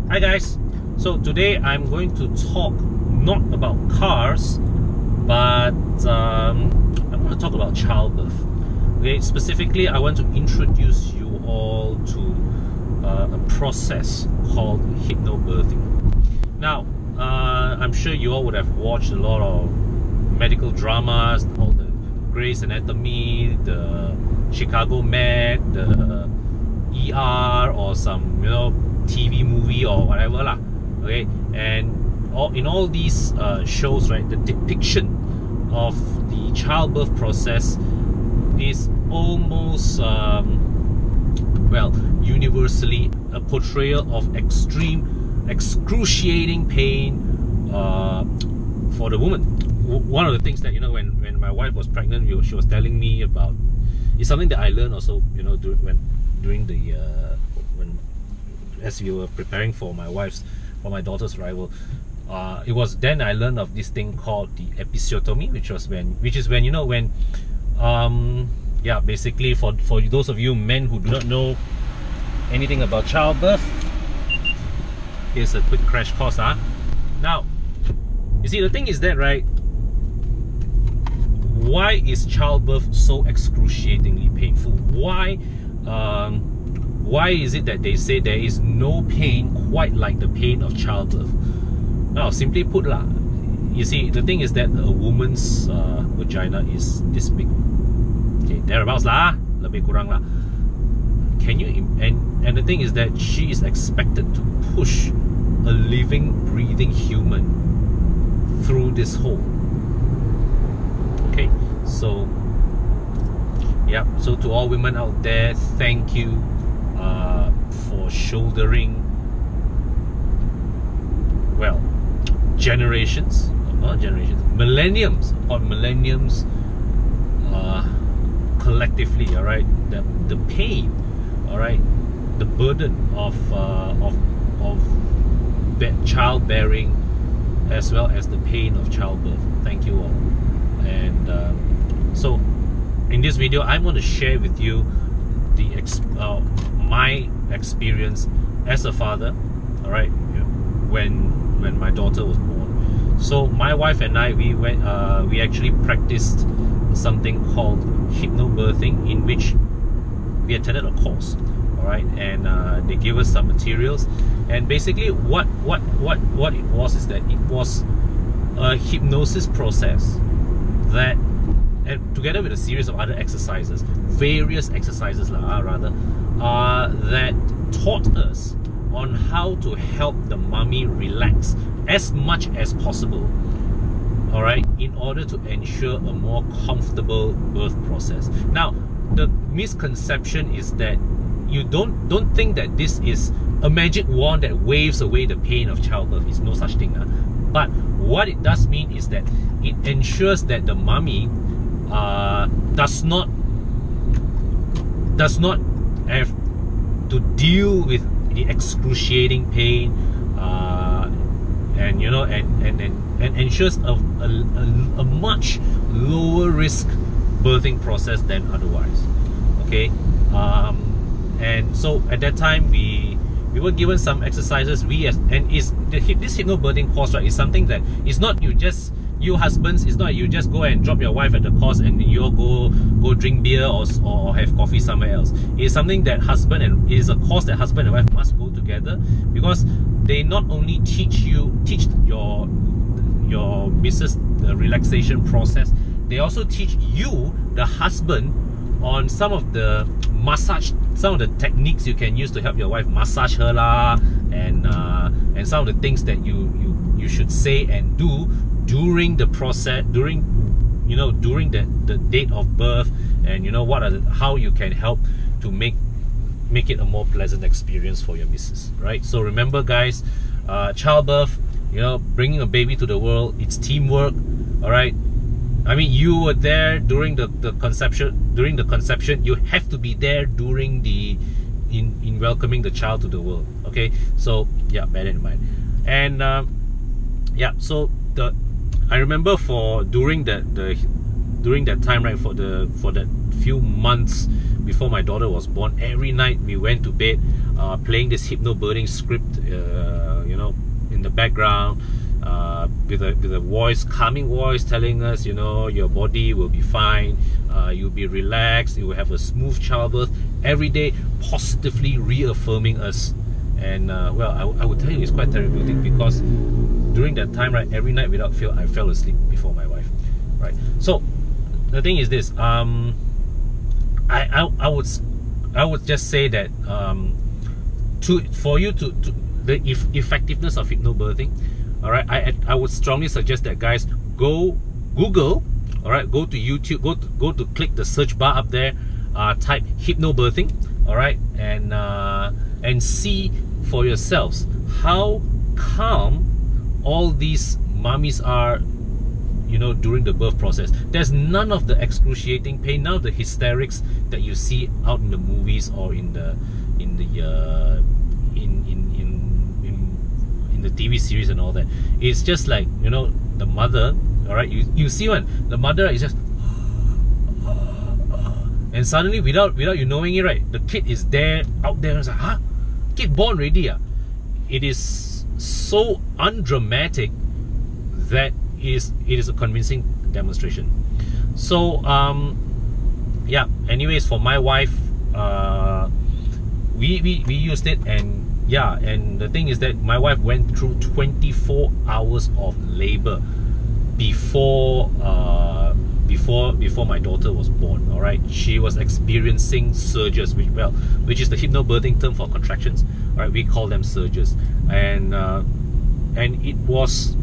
Hi guys, so today I'm going to talk not about cars, but I'm going to talk about childbirth. Okay, specifically I want to introduce you all to a process called hypnobirthing. Now, I'm sure you all would have watched a lot of medical dramas, all the Grey's Anatomy, the Chicago Med, the ER, or some TV movie or whatever lah. Okay, and in all these shows, right, the depiction of the childbirth process is almost well, universally a portrayal of excruciating pain for the woman. One of the things that when my wife was pregnant, she was telling me about, it's something that I learned also as we were preparing for my daughter's arrival. It was then I learned of this thing called the episiotomy, which is when yeah, basically for those of you men who do not know anything about childbirth, here's a quick crash course. Now, you see, the thing is that, right, why is childbirth so excruciatingly painful? Why is it that they say there is no pain quite like the pain of childbirth? Now, simply put lah, you see, the thing is that a woman's vagina is this big. Okay, thereabouts lah, lebih kurang lah. Can you and the thing is that she is expected to push a living, breathing human through this hole. Okay, so yeah, so to all women out there, thank you for shouldering, well, millenniums upon millenniums, collectively, all right, the pain, all right, the burden of childbearing, as well as the pain of childbirth. Thank you all. And so in this video, I'm going to share with you my experience as a father, all right, when my daughter was born. So my wife and I, we actually practiced something called hypnobirthing, in which we attended a course, all right, and they gave us some materials, and basically what it was is that it was a hypnosis process that, and together with a series of other exercises, various exercises that taught us on how to help the mummy relax as much as possible, all right, in order to ensure a more comfortable birth process. Now, the misconception is that you don't think that this is a magic wand that waves away the pain of childbirth. It's no such thing. But what it does mean is that it ensures that the mummy does not have to deal with the excruciating pain, and ensures a much lower risk birthing process than otherwise. Okay, and so at that time we were given some exercises. This hypnobirthing course, right, is something that is not you husbands, it's not you just go and drop your wife at the course and you all go drink beer or have coffee somewhere else. It's something that it is a course that husband and wife must go together, because they not only teach your missus the relaxation process, they also teach you, the husband, on some of the techniques you can use to help your wife massage her lah, and some of the things that you should say and do during the process, during the date of birth, and how you can help to make it a more pleasant experience for your missus, right? So remember, guys, childbirth, bringing a baby to the world, it's teamwork, all right? I mean, you were there during the conception. During the conception, you have to be there during in welcoming the child to the world. Okay, so yeah, bear that in mind. And yeah, so I remember during that time, right, for that few months before my daughter was born, every night we went to bed playing this hypnobirthing script, you know, in the background, with a voice, calming voice, telling us, you know, your body will be fine, you'll be relaxed, you will have a smooth childbirth, every day positively reaffirming us. And well, I would tell you, it's quite therapeutic, because during that time, right, every night without fail, I fell asleep before my wife, right? So the thing is this, I would just say that for you to the effectiveness of hypnobirthing, all right, I would strongly suggest that, guys, go Google, all right, go to YouTube, go to click the search bar up there, type hypnobirthing, all right, and see for yourselves how calm all these mummies are, you know, during the birth process. There's none of the excruciating pain, none of the hysterics that you see out in the movies or in the TV series and all that. It's just like, you know, the mother, all right, you see when the mother is just and suddenly, without you knowing it, right, the kid is there, out there, and it's like, huh? Kid born already? It is so undramatic that it is a convincing demonstration. So yeah, anyways, for my wife, we used it, and yeah, and the thing is that my wife went through 24 hours of labor before my daughter was born. All right, she was experiencing surges, which is the hypnobirthing term for contractions. All right, we call them surges, and it was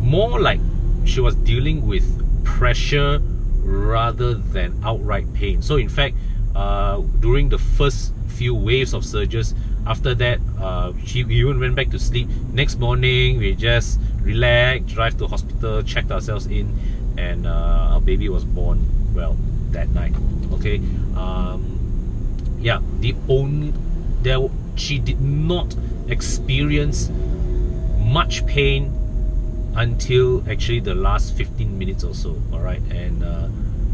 more like she was dealing with pressure rather than outright pain. So in fact, during the first few waves of surges, after that, we even went back to sleep. Next morning, we just relaxed, drive to hospital, checked ourselves in, and our baby was born, well, that night. Okay, yeah, she did not experience much pain until actually the last 15 minutes or so. All right, and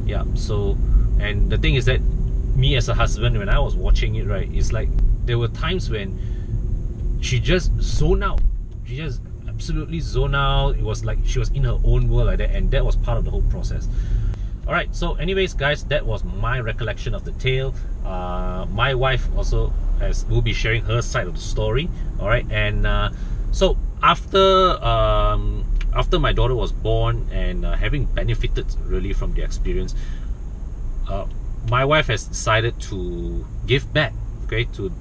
yeah, so, and the thing is that me as a husband, when I was watching it, right, it's like there were times when she just zoned out. She just absolutely zoned out. It was like she was in her own world like that, and that was part of the whole process. All right, so anyways, guys, that was my recollection of the tale. My wife also will be sharing her side of the story. All right, and so after my daughter was born, and having benefited really from the experience, my wife has decided to give back, okay, to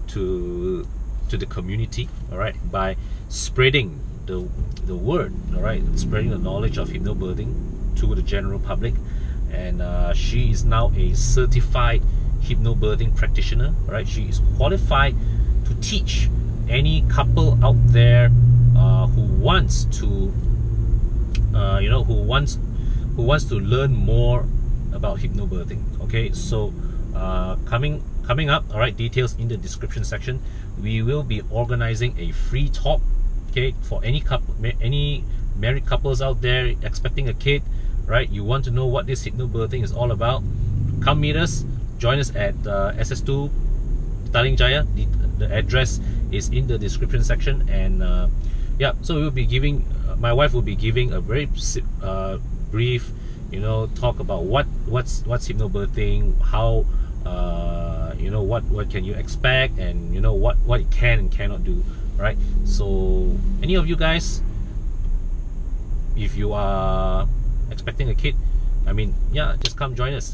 the community, all right, by spreading the word, all right, spreading the knowledge of hypnobirthing to the general public. And she is now a certified hypnobirthing practitioner, all right. She is qualified to teach any couple out there who wants to you know, who wants to learn more about hypnobirthing. Okay, so coming up, all right, details in the description section. We will be organizing a free talk, okay, for any married couples out there expecting a kid, right? You want to know what this hypnobirthing is all about? Come meet us, join us at SS2 Petaling Jaya. The address is in the description section, and yeah, so we will be giving, my wife will be giving a very brief, you know, talk about what's hypnobirthing, how you know, what can you expect, and you know what it can and cannot do, right? So any of you guys, if you are expecting a kid, I mean, yeah, just come join us.